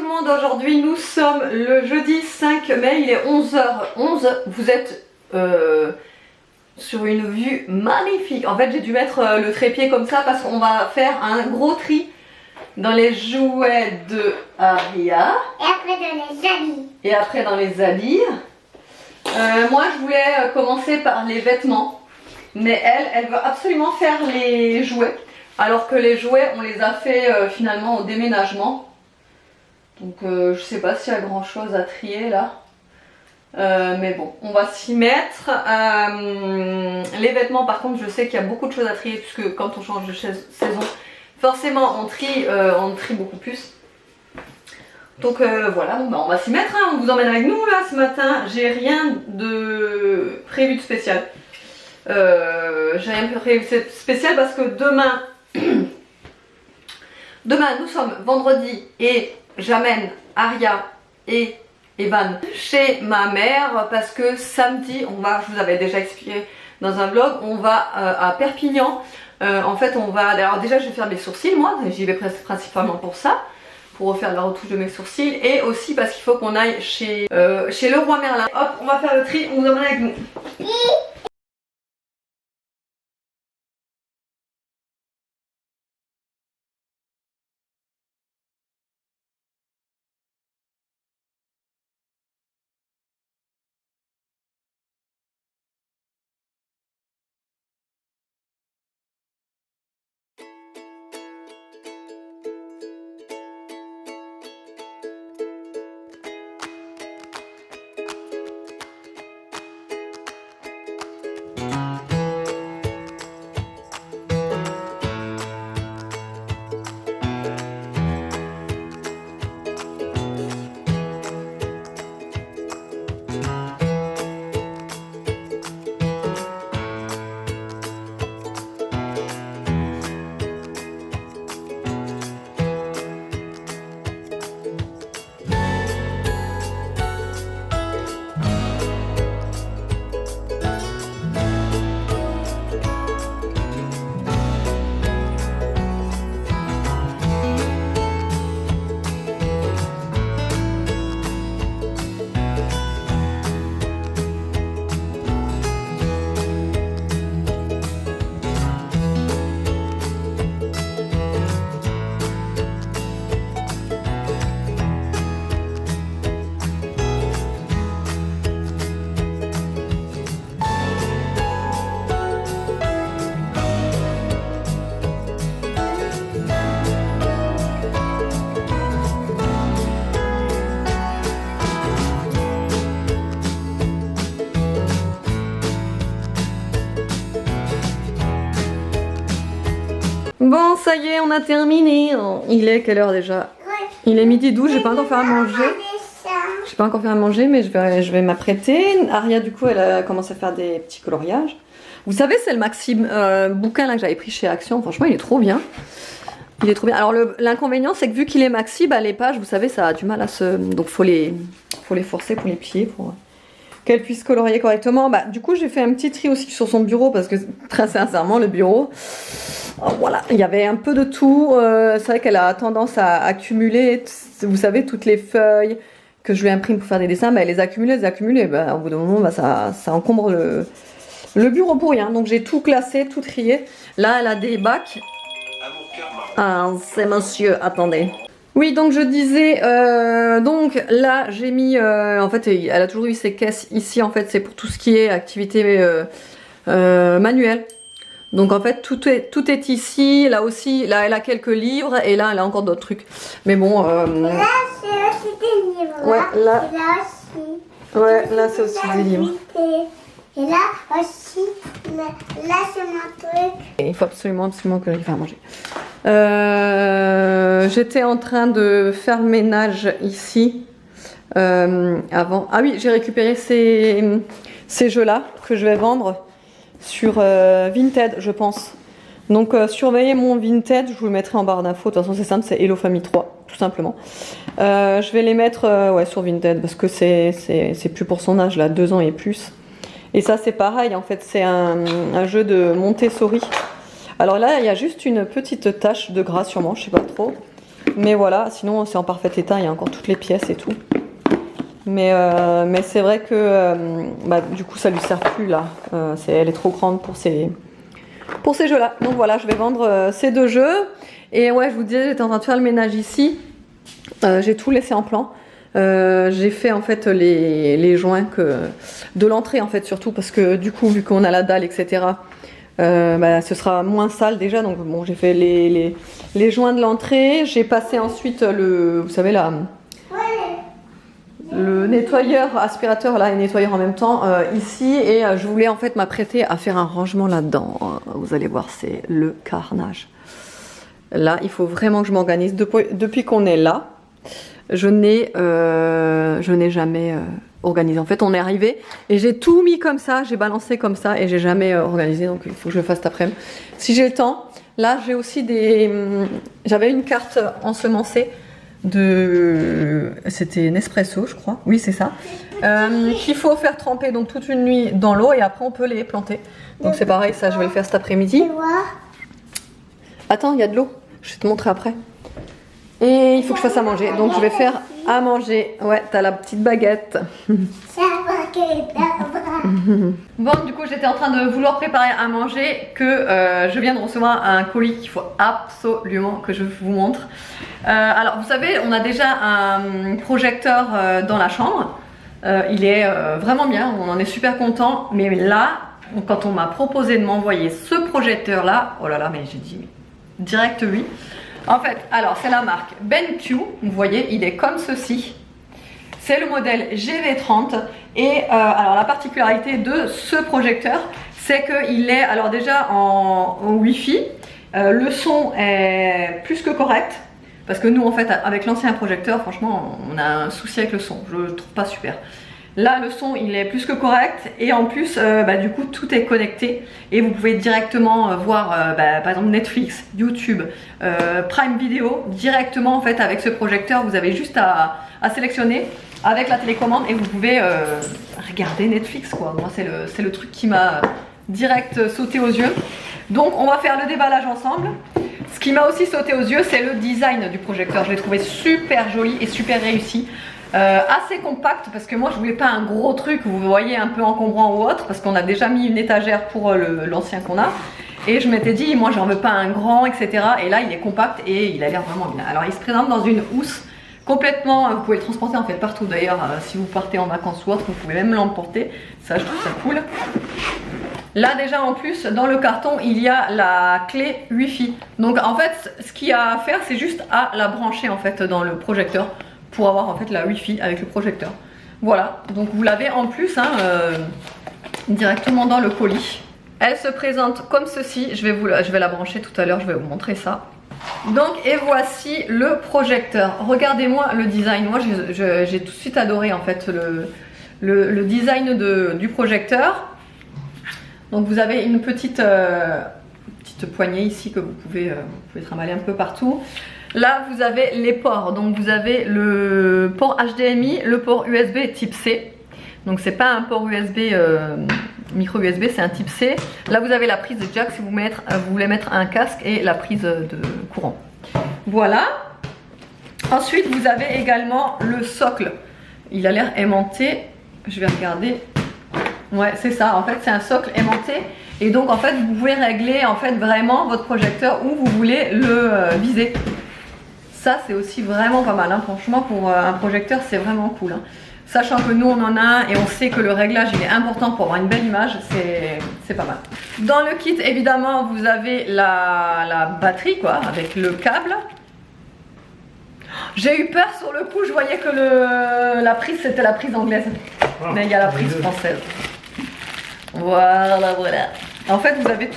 tout le monde, aujourd'hui nous sommes le jeudi 5 mai, il est 11h11, vous êtes sur une vue magnifique. En fait j'ai dû mettre le trépied comme ça parce qu'on va faire un gros tri dans les jouets de Aria. Et après dans les habits. Et après dans les habits. Moi je voulais commencer par les vêtements, mais elle veut absolument faire les jouets. Alors que les jouets, on les a fait finalement au déménagement. Donc je sais pas s'il y a grand chose à trier là. Mais bon, on va s'y mettre. Les vêtements par contre, je sais qu'il y a beaucoup de choses à trier puisque quand on change de saison, forcément on trie beaucoup plus. Donc voilà, bon, bah, on va s'y mettre, hein. On vous emmène avec nous là ce matin. J'ai rien de prévu de spécial. J'ai rien prévu de spécial parce que demain... Demain nous sommes vendredi et j'amène Aria et Evan chez ma mère parce que samedi on va, je vous avais déjà expliqué dans un vlog, on va à Perpignan. En fait on va, alors déjà je vais faire mes sourcils moi, j'y vais principalement pour ça, pour refaire la retouche de mes sourcils et aussi parce qu'il faut qu'on aille chez Leroy Merlin. Hop, on va faire le tri, on vous emmène avec nous. Bon, ça y est, on a terminé. Il est quelle heure déjà? Il est midi 12, j'ai pas encore fait à manger. J'ai pas encore fait à manger, mais je vais m'apprêter. Aria, du coup, elle a commencé à faire des petits coloriages. Vous savez, c'est le Maxime bouquin là que j'avais pris chez Action. Franchement, il est trop bien. Il est trop bien. Alors, l'inconvénient, c'est que vu qu'il est maxi, bah, les pages, vous savez, ça a du mal à se... Donc, faut les forcer pour les plier, pour qu'elle puisse colorier correctement. Bah, du coup, j'ai fait un petit tri aussi sur son bureau parce que, très sincèrement, le bureau... Voilà, il y avait un peu de tout. C'est vrai qu'elle a tendance à accumuler, vous savez, toutes les feuilles que je lui imprime pour faire des dessins, bah, elle les accumule, bah, au bout d'un moment, bah, ça encombre le bureau pour rien. Donc j'ai tout classé, tout trié. Là, elle a des bacs. Ah, c'est monsieur, attendez. Oui, donc je disais, donc là, j'ai mis, en fait, elle a toujours eu ses caisses ici, en fait, c'est pour tout ce qui est activité manuelle. Donc en fait tout est ici, là aussi, là elle a quelques livres et là elle a encore d'autres trucs. Mais bon... Là c'est aussi des livres. Ouais, là aussi. Ouais, là c'est aussi des livres. Et là aussi, là c'est mon truc. Et il faut absolument que j'aille faire manger. J'étais en train de faire le ménage ici avant. Ah oui, j'ai récupéré ces jeux-là que je vais vendre sur Vinted, je pense. Donc surveillez mon Vinted, je vous le mettrai en barre d'infos. De toute façon c'est simple, c'est Hello Famille 3, tout simplement. Je vais les mettre ouais, sur Vinted parce que c'est plus pour son âge là, 2 ans et plus. Et ça c'est pareil en fait, c'est un jeu de Montessori. Alors là il y a juste une petite tache de gras sûrement, je sais pas trop. Mais voilà, sinon c'est en parfait état, il y a encore toutes les pièces et tout. Mais c'est vrai que du coup ça lui sert plus là. Elle est trop grande pour ces jeux-là. Donc voilà, je vais vendre ces 2 jeux. Et ouais, je vous disais, j'étais en train de faire le ménage ici. J'ai tout laissé en plan. J'ai fait en fait les joints de l'entrée en fait, surtout parce que du coup, vu qu'on a la dalle, etc., ce sera moins sale déjà. Donc bon, j'ai fait les joints de l'entrée. J'ai passé ensuite vous savez là, le nettoyeur, aspirateur là et nettoyeur en même temps ici. Et je voulais en fait m'apprêter à faire un rangement là-dedans. Vous allez voir, c'est le carnage. Là, il faut vraiment que je m'organise. Depuis qu'on est là, je n'ai jamais organisé. En fait, on est arrivé et j'ai tout mis comme ça, j'ai balancé comme ça et j'ai jamais organisé. Donc, il faut que je le fasse cet après-midi. Si j'ai le temps. Là, j'ai aussi j'avais une carte ensemencée c'était Nespresso, je crois. Oui, c'est ça. Qu'il faut faire tremper donc toute une nuit dans l'eau et après on peut les planter. Donc c'est pareil, ça, je vais le faire cet après-midi. Attends, il y a de l'eau. Je vais te montrer après. Et il faut que je fasse à manger. Donc je vais faire à manger. Ouais, t'as la petite baguette. Bon, du coup, j'étais en train de vouloir préparer à manger que je viens de recevoir un colis qu'il faut absolument que je vous montre. Alors, vous savez, on a déjà un projecteur dans la chambre. Il est vraiment bien, on en est super content. Mais là, quand on m'a proposé de m'envoyer ce projecteur-là, oh là là, mais j'ai dit direct oui. En fait, alors c'est la marque BenQ, vous voyez, il est comme ceci. C'est le modèle GV30 et alors la particularité de ce projecteur, c'est qu'il est alors déjà en Wi-Fi. Le son est plus que correct parce que nous en fait avec l'ancien projecteur, franchement, on a un souci avec le son. Je le trouve pas super. Là, le son, il est plus que correct et en plus, du coup, tout est connecté et vous pouvez directement voir, par exemple, Netflix, YouTube, Prime Video, directement en fait avec ce projecteur. Vous avez juste à sélectionner avec la télécommande et vous pouvez regarder Netflix, quoi. Moi, c'est le truc qui m'a direct sauté aux yeux. Donc, on va faire le déballage ensemble. Ce qui m'a aussi sauté aux yeux, c'est le design du projecteur. Je l'ai trouvé super joli et super réussi. Assez compact parce que moi je voulais pas un gros truc, vous voyez, un peu encombrant ou autre, parce qu'on a déjà mis une étagère pour l'ancien qu'on a et je m'étais dit moi j'en veux pas un grand, etc. Et là il est compact et il a l'air vraiment bien. Alors il se présente dans une housse complètement, vous pouvez le transporter en fait partout d'ailleurs, si vous partez en vacances ou autre, vous pouvez même l'emporter, ça je trouve ça cool. Là déjà en plus dans le carton il y a la clé Wi-Fi, donc en fait ce qu'il y a à faire c'est juste à la brancher en fait dans le projecteur pour avoir en fait la Wi-Fi avec le projecteur. Voilà, donc vous l'avez en plus directement dans le colis. Elle se présente comme ceci, je vais la brancher tout à l'heure, je vais vous montrer ça. Donc et voici le projecteur. Regardez-moi le design, moi j'ai tout de suite adoré en fait le design du projecteur. Donc vous avez une petite poignée ici que vous pouvez trimballer un peu partout. Là vous avez les ports, donc vous avez le port HDMI, le port USB type C. Donc c'est pas un port USB micro USB, c'est un type C. Là vous avez la prise de jack si vous voulez mettre un casque et la prise de courant. Voilà. Ensuite vous avez également le socle. Il a l'air aimanté. Je vais regarder. Ouais, c'est ça. En fait c'est un socle aimanté. Et donc en fait vous pouvez régler en fait vraiment votre projecteur où vous voulez le viser. Ça c'est aussi vraiment pas mal, hein. Franchement pour un projecteur c'est vraiment cool, hein. Sachant que nous on en a un et on sait que le réglage il est important pour avoir une belle image, c'est pas mal. Dans le kit évidemment vous avez la batterie quoi, avec le câble. J'ai eu peur sur le coup, je voyais que la prise c'était la prise anglaise. Mais il y a la prise française. Voilà. En fait vous avez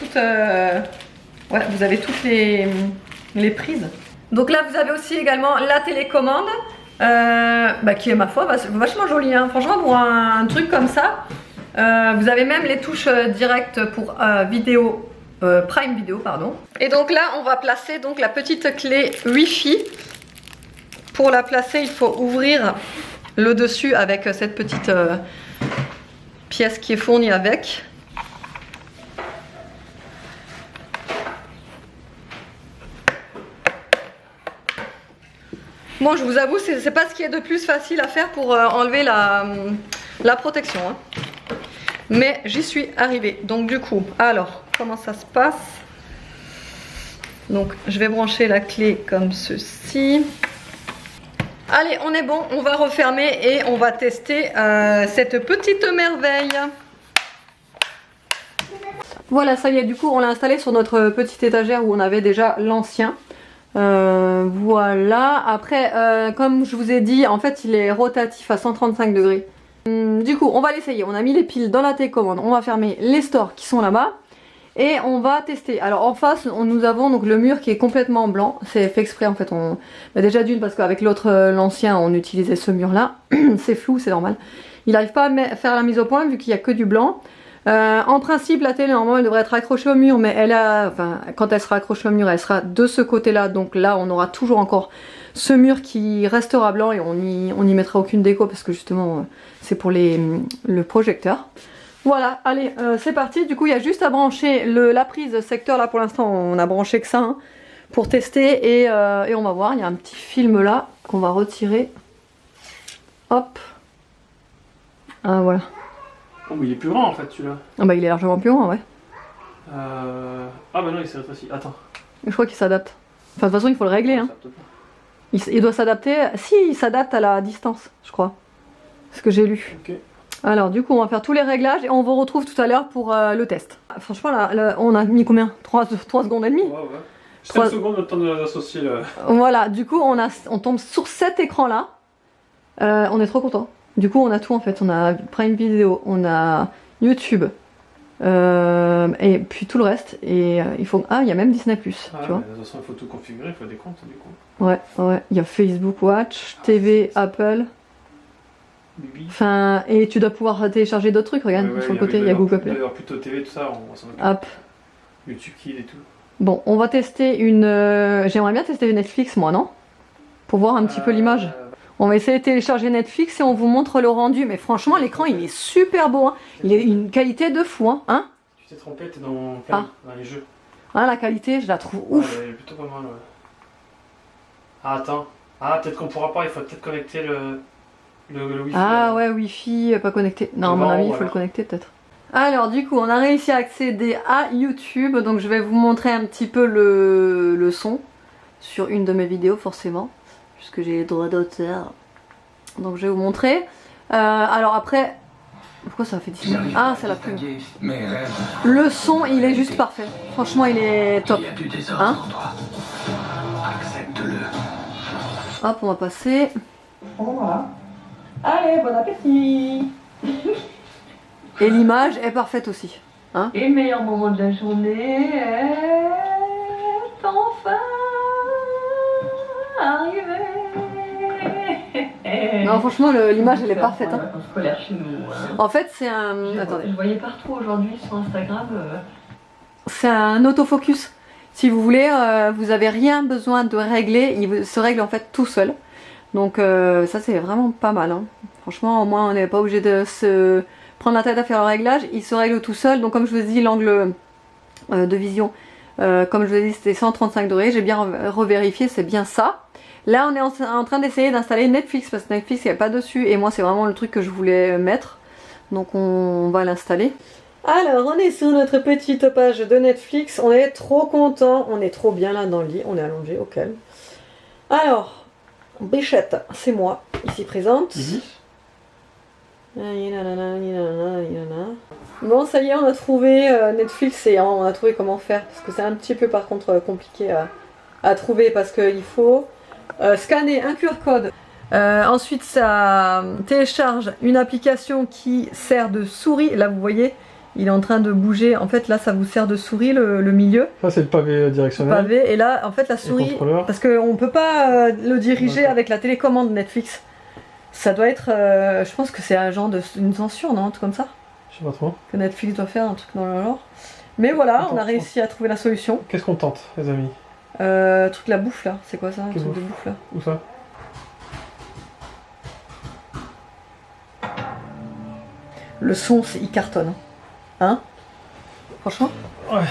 toutes les prises. Donc là vous avez aussi également la télécommande qui est ma foi vachement jolie, hein. Franchement pour un truc comme ça. Vous avez même les touches directes pour vidéo, Prime Video pardon. Et donc là on va placer donc la petite clé Wi-Fi. Pour la placer il faut ouvrir le dessus avec cette petite pièce qui est fournie avec. Bon, je vous avoue, c'est pas ce qui est de plus facile à faire pour enlever la protection. Hein. Mais j'y suis arrivée. Donc du coup, alors, comment ça se passe? Donc, je vais brancher la clé comme ceci. Allez, on est bon, on va refermer et on va tester cette petite merveille. Voilà, ça y est, du coup, on l'a installé sur notre petite étagère où on avait déjà l'ancien. Voilà, après, comme je vous ai dit, en fait, il est rotatif à 135 degrés. Du coup, on va l'essayer. On a mis les piles dans la télécommande. On va fermer les stores qui sont là-bas. Et on va tester. Alors en face, nous avons donc le mur qui est complètement blanc. C'est fait exprès en fait. Bah, déjà d'une parce qu'avec l'autre, l'ancien, on utilisait ce mur-là. C'est flou, c'est normal. Il n'arrive pas à faire la mise au point vu qu'il n'y a que du blanc. En principe, la télé, normalement, elle devrait être accrochée au mur. Mais quand elle sera accrochée au mur, elle sera de ce côté-là. Donc là, on aura toujours encore ce mur qui restera blanc. Et on n'y mettra aucune déco parce que justement, c'est pour le projecteur. Voilà, allez, c'est parti. Du coup, il y a juste à brancher la prise secteur. Là, pour l'instant, on a branché que ça hein, pour tester. Et on va voir, il y a un petit film là qu'on va retirer. Hop. Ah, voilà. Oh, mais il est plus grand en fait, celui-là. Ah bah, il est largement plus grand, ouais. Ah bah non, il s'est rétréci. Attends. Je crois qu'il s'adapte. Enfin, de toute façon, il faut le régler. Hein. Il doit s'adapter. Si, il s'adapte à la distance, je crois. C'est ce que j'ai lu. Ok. Alors du coup on va faire tous les réglages et on vous retrouve tout à l'heure pour le test. Franchement là, on a mis combien 3 secondes et demie. Ouais ouais. 5 secondes le temps d'associer le... Voilà, du coup on tombe sur cet écran là. On est trop content. Du coup on a tout en fait, on a Prime Video, on a YouTube et puis tout le reste. Et il faut... Ah il y a même Disney+, tu vois. De toute façon il faut tout configurer, il faut des comptes du coup. Ouais, il y a Facebook Watch, TV, Apple. Enfin, et tu dois pouvoir télécharger d'autres trucs, regarde, sur le côté, il y a Google Play. Il y avoir plutôt TV, tout ça, on s'en occupe. Hop. YouTube Kids et tout. Bon, on va tester j'aimerais bien tester Netflix, moi, non? Pour voir un petit peu l'image. On va essayer de télécharger Netflix et on vous montre le rendu. Mais franchement, l'écran, il est super beau, hein. Il est une qualité de fou, hein. Tu t'es trompé, t'es dans les jeux. Ah, la qualité, je la trouve ouf. Elle est plutôt pas mal, ouais. Ah, attends. Ah, peut-être qu'on pourra pas, il faut peut-être connecter le Wi-Fi. Ah ouais, Wi-Fi, pas connecté. Non, à mon avis, il faut le connecter peut-être. Alors du coup, on a réussi à accéder à YouTube. Donc je vais vous montrer un petit peu le son sur une de mes vidéos forcément. Puisque j'ai les droits d'auteur. Donc je vais vous montrer. Alors après... Pourquoi ça a fait 10 minutes? Ah, c'est la plume. Le son, il est juste parfait. Franchement, il est top. Hein? Hop, on va passer. Voilà. Allez, bon appétit. Et l'image est parfaite aussi. Hein? Et le meilleur moment de la journée est enfin arrivé. Non, franchement, l'image elle est parfaite. Hein. En fait, c'est un... Attendez. Je voyais partout aujourd'hui sur Instagram. C'est un autofocus. Si vous voulez, vous avez rien besoin de régler. Il se règle en fait tout seul. Donc ça c'est vraiment pas mal. Hein. Franchement, au moins on n'est pas obligé de se prendre la tête à faire le réglage. Il se règle tout seul. Donc comme je vous ai dit, l'angle de vision, comme je vous ai dit, c'était 135 degrés. J'ai bien revérifié, c'est bien ça. Là on est en train d'essayer d'installer Netflix parce que Netflix il n'y a pas dessus et moi c'est vraiment le truc que je voulais mettre. Donc on va l'installer. Alors on est sur notre petite page de Netflix, on est trop content, on est trop bien là dans le lit, on est allongé au calme. Alors, Bichette, c'est moi, ici présente. Bon ça y est, on a trouvé Netflix et on a trouvé comment faire parce que c'est un petit peu par contre compliqué à trouver parce qu'il faut scanner un QR code. Ensuite ça télécharge une application qui sert de souris, là vous voyez il est en train de bouger, en fait là ça vous sert de souris le milieu. Ça c'est le pavé directionnel. Pavé, et là en fait la souris, parce qu'on ne peut pas le diriger avec la télécommande Netflix. Ça doit être, je pense que c'est un genre une censure, non? Un truc comme ça. Je sais pas trop. Que Netflix doit faire, un truc dans le genre. Mais voilà, on a réussi à trouver la solution. Qu'est-ce qu'on tente les amis? Truc la bouffe là, c'est quoi ça? Un truc de bouffe là. Où ça? Le son, il cartonne. Hein? Franchement? Ouais.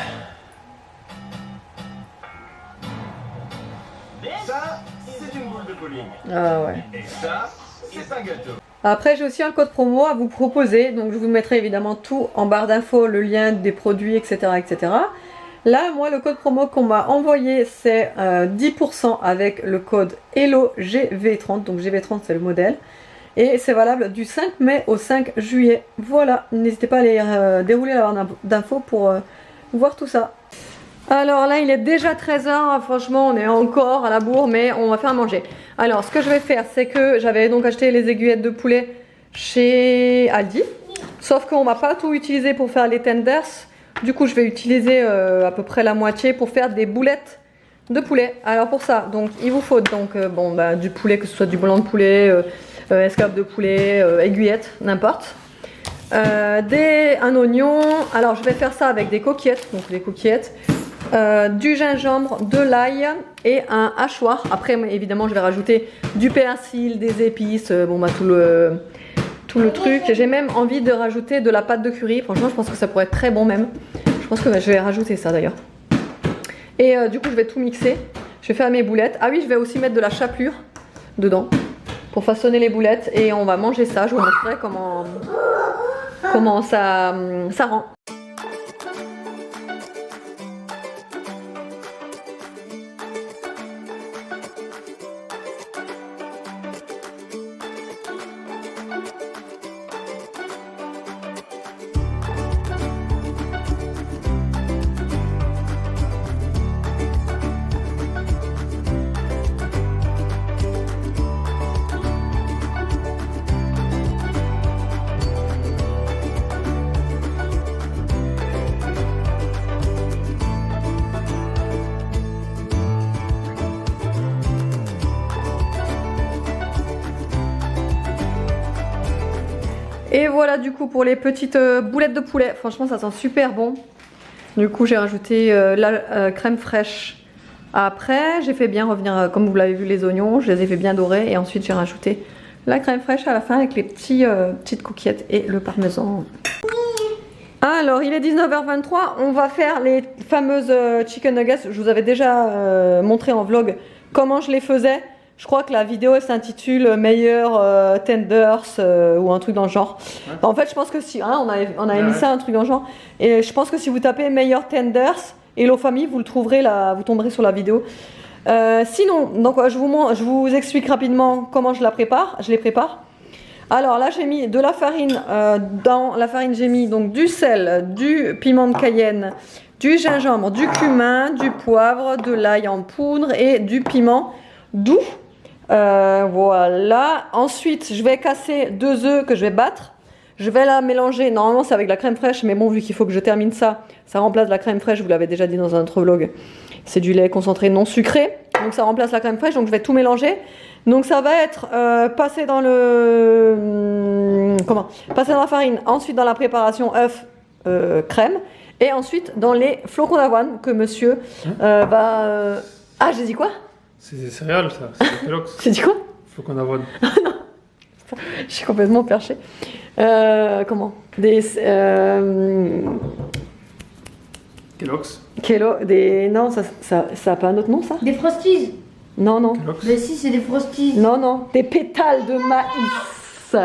Ça, c'est une boule de bowling. Ah ouais. Et ça, c'est pas gâteau. Après, j'ai aussi un code promo à vous proposer. Donc, je vous mettrai évidemment tout en barre d'infos, le lien des produits, etc., etc. Là, moi, le code promo qu'on m'a envoyé, c'est 10% avec le code HelloGV30. Donc, GV30, c'est le modèle. Et c'est valable du 5 mai au 5 juillet. Voilà, n'hésitez pas à aller dérouler la barre d'infos pour voir tout ça. Alors là, il est déjà 13h. Franchement, on est encore à la bourre, mais on va faire à manger. Alors, ce que je vais faire, c'est que j'avais donc acheté les aiguillettes de poulet chez Aldi. Sauf qu'on va pas tout utiliser pour faire les tenders. Du coup, je vais utiliser à peu près la moitié pour faire des boulettes de poulet. Alors pour ça, donc il vous faut donc du poulet, que ce soit du blanc de poulet, escalope de poulet, aiguillettes, n'importe. Un oignon. Alors je vais faire ça avec des coquillettes, donc des coquillettes, du gingembre, de l'ail et un hachoir. Après, évidemment, je vais rajouter du persil, des épices, tout le truc. J'ai même envie de rajouter de la pâte de curry. Franchement, je pense que ça pourrait être très bon même. Je pense que je vais rajouter ça d'ailleurs. Et du coup, je vais tout mixer. Je vais faire mes boulettes. Ah oui, je vais aussi mettre de la chapelure dedans pour façonner les boulettes. Et on va manger ça. Je vous montrerai comment ça rend. Et voilà du coup pour les petites boulettes de poulet. Franchement, ça sent super bon. Du coup, j'ai rajouté la crème fraîche. Après, j'ai fait bien revenir, comme vous l'avez vu, les oignons. Je les ai fait bien dorer. Et ensuite, j'ai rajouté la crème fraîche à la fin avec les petites coquillettes et le parmesan. Alors, il est 19h23. On va faire les fameuses chicken nuggets. Je vous avais déjà montré en vlog comment je les faisais. Je crois que la vidéo elle s'intitule meilleur tenders ou un truc dans le genre. Ouais. En fait, je pense que si on avait mis ça, un truc dans le genre. Et je pense que si vous tapez meilleur tenders Hello Famille, vous le trouverez là, vous tomberez sur la vidéo. Sinon, donc je vous explique rapidement comment je les prépare. Alors là, j'ai mis de la farine. Dans la farine, j'ai mis donc du sel, du piment de Cayenne, du gingembre, du cumin, du poivre, de l'ail en poudre et du piment doux. Voilà. Ensuite, je vais casser 2 œufs que je vais battre. Je vais la mélanger. Normalement, c'est avec la crème fraîche, mais bon, vu qu'il faut que je termine ça, ça remplace la crème fraîche. Je vous l'avais déjà dit dans un autre vlog. C'est du lait concentré non sucré, donc ça remplace la crème fraîche. Donc je vais tout mélanger. Donc ça va être passé dans passer dans la farine. Ensuite dans la préparation œuf, crème, et ensuite dans les flocons d'avoine que Monsieur va. Ah, j'ai dit quoi? C'est des céréales, ça. C'est des Kellogg's. J'ai dit quoi? Flocons d'avoine. Non, je suis complètement perchée. Comment? Kellogg's. Non, ça a pas un autre nom, ça? Des Frosties. Non, non. Kellogg's. Mais si, c'est des Frosties. Non, non. Des pétales de maïs.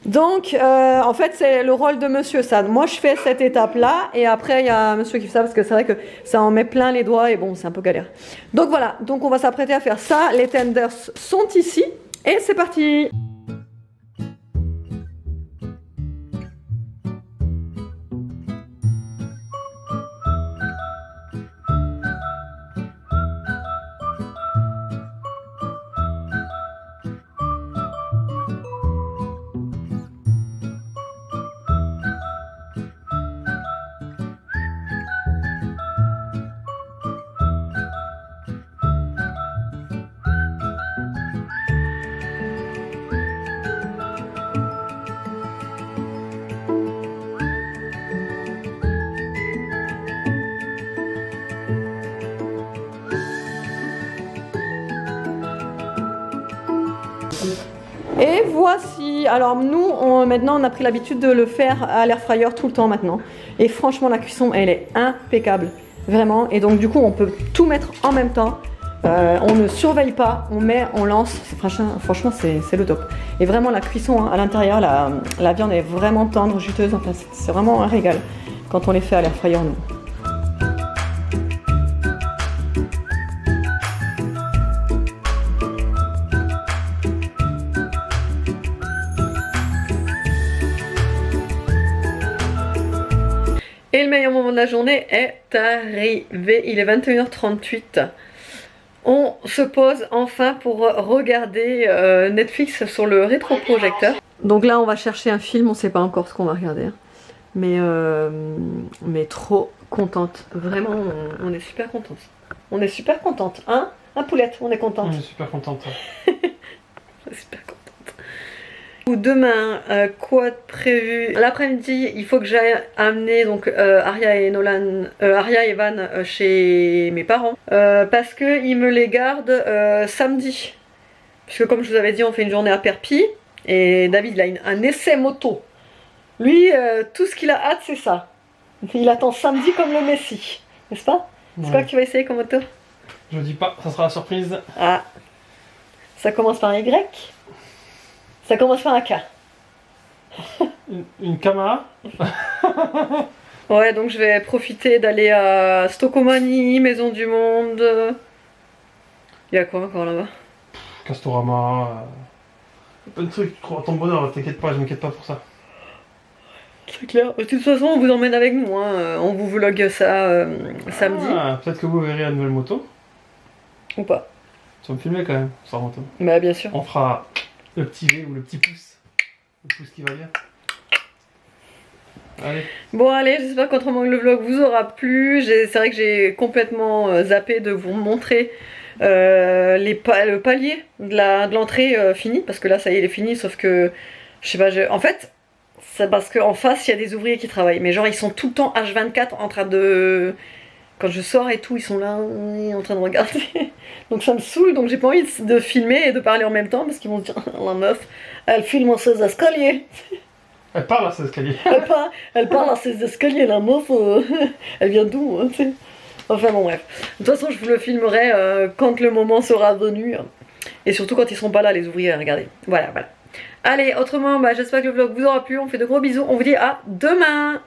Donc, en fait, c'est le rôle de Monsieur ça. Moi, je fais cette étape-là, et après, il y a Monsieur qui fait ça, parce que c'est vrai que ça en met plein les doigts, et bon, c'est un peu galère. Donc voilà, donc on va s'apprêter à faire ça. Les tenders sont ici, et c'est parti! Et voici, alors nous maintenant on a pris l'habitude de le faire à l'air fryer tout le temps maintenant. Et franchement la cuisson elle est impeccable, vraiment. Et donc du coup on peut tout mettre en même temps. On ne surveille pas, on met, on lance, franchement c'est le top. Et vraiment la cuisson hein, à l'intérieur, la viande est vraiment tendre, juteuse, enfin c'est vraiment un régal quand on les fait à l'air fryer nous. Et le meilleur moment de la journée est arrivé, il est 21h38. On se pose enfin pour regarder Netflix sur le rétroprojecteur. Donc là on va chercher un film, on sait pas encore ce qu'on va regarder. Mais trop contente, vraiment on est super contente. On est super contente, hein Poulette, on est contente. Je suis super contente. On est super contente. Demain, quoi de prévu? L'après-midi, il faut que j'aille amener donc Aria et Evan chez mes parents parce qu'ils me les gardent samedi. Puisque comme je vous avais dit, on fait une journée à Perpi et David il a un essai moto. Lui, tout ce qu'il a hâte, c'est ça. Il attend samedi comme le Messie, n'est-ce pas? C'est quoi que tu vas essayer comme moto? Je dis pas, ça sera la surprise. Ah, ça commence par un Y. Ça commence par un K. Une Kamara. Ouais, donc je vais profiter d'aller à Stocomanie, Maison du Monde. Il y a quoi encore là-bas? Castorama. Plein de trucs, crois ton bonheur, t'inquiète pas, je m'inquiète pas pour ça. C'est clair. De toute façon, on vous emmène avec nous. Hein. On vous vlog ça samedi. Ah, peut-être que vous verrez la nouvelle moto. Ou pas. Tu vas me filmer quand même, sans moto. Bah, bien sûr. On fera le petit V ou le petit pouce. Le pouce qui va bien. Allez. Bon, allez, j'espère qu'autrement que le vlog vous aura plu. C'est vrai que j'ai complètement zappé de vous montrer le palier de l'entrée fini. Parce que là, ça y est, il est fini. Sauf que, je sais pas, en fait, c'est parce qu'en face, il y a des ouvriers qui travaillent. Mais genre, ils sont tout le temps H24 en train de... Quand je sors et tout, ils sont là en train de regarder. Donc ça me saoule, donc j'ai pas envie de filmer et de parler en même temps parce qu'ils vont se dire la meuf, elle filme en ses escaliers. Elle parle à ses escaliers. Elle parle à ses escaliers, la meuf, elle vient d'où hein, enfin bon bref. De toute façon je vous le filmerai quand le moment sera venu. Et surtout quand ils seront pas là les ouvriers, regardez. Voilà. Allez, autrement, j'espère que le vlog vous aura plu, on fait de gros bisous, on vous dit à demain.